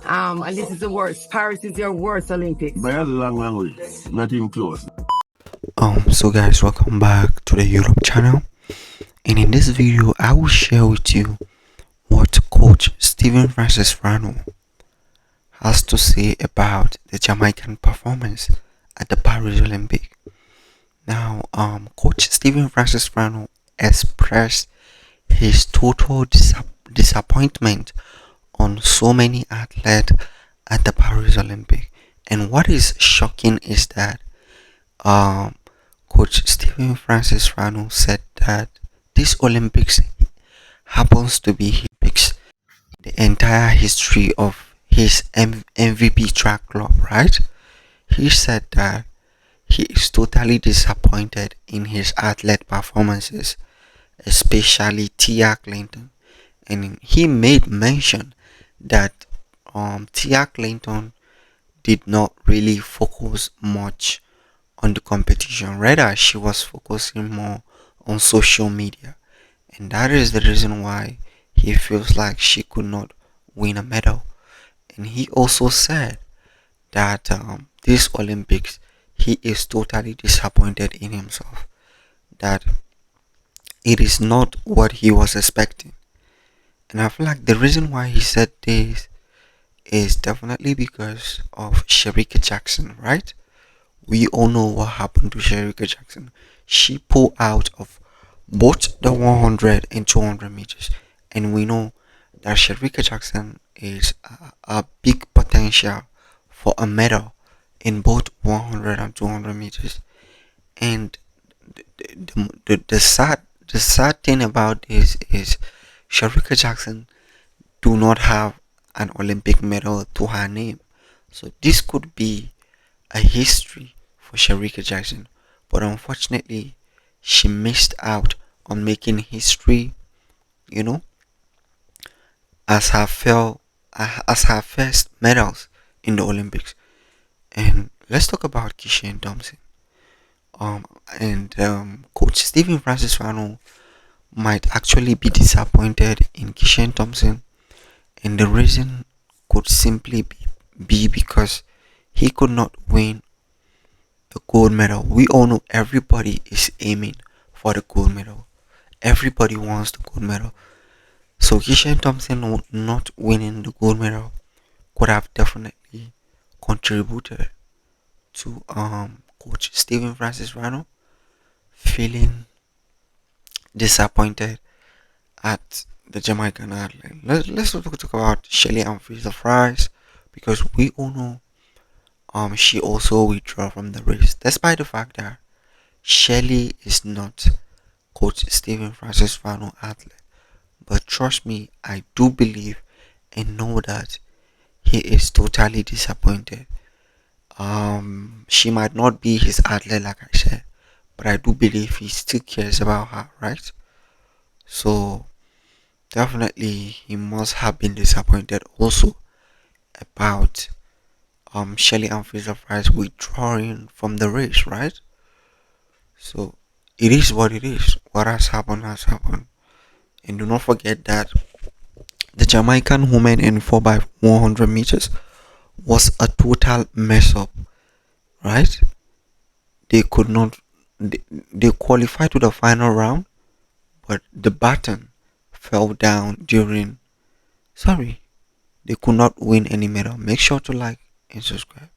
And this is the worst. Paris is your worst Olympics. By a long, long way. Not even close. So guys, welcome back to the YouTube channel, and in this video I will share with you what coach Stephen Francis Rano has to say about the Jamaican performance at the Paris Olympic. Now, coach Stephen Francis Rano expressed his total disappointment on so many athletes at the Paris Olympic, and what is shocking is that Coach Stephen Francis Rano said that this Olympics happens to be his Olympics in the entire history of his MVP track club, right? He said that he is totally disappointed in his athlete performances, especially Tia Clinton, and he made mention that Tia Clinton did not really focus much on the competition. Rather, she was focusing more on social media, and that is the reason why he feels like she could not win a medal. And he also said that this Olympics he is totally disappointed in himself, that it is not what he was expecting. And I feel like the reason why he said this is definitely because of Shericka Jackson, right? We all know what happened to Shericka Jackson. She pulled out of both the 100 and 200 meters, and we know that Shericka Jackson is a big potential for a medal in both 100 and 200 meters. And the sad thing about this is Shericka Jackson do not have an Olympic medal to her name, so this could be a history for Shericka Jackson, but unfortunately, she missed out on making history, you know, as as her first medals in the Olympics. And let's talk about Kishan Thomson. And Coach Stephen Francis Rano might actually be disappointed in Kishan Thomson, and the reason could simply be because he could not win the gold medal. We all know everybody is aiming for the gold medal. Everybody wants the gold medal. So Kishan Thompson not winning the gold medal could have definitely contributed to Coach Stephen Francis Rano feeling disappointed at the Jamaican athlete. Let's talk about Shelly and Fraser Pryce, because we all know she also withdrew from the race, despite the fact that Shelly is not Coach Stephen Francis Rano athlete. But trust me, I do believe and know that he is totally disappointed. She might not be his athlete, like I said, but I do believe he still cares about her, right? So definitely he must have been disappointed also about Shelly and Fraser Price withdrawing from the race, right? So it is what it is. What has happened has happened. And do not forget that the Jamaican women in 4 by 100 meters was a total mess up, right? They could not, they qualified to the final round, but the baton fell down during, sorry, they could not win any medal. Make sure to like and subscribe.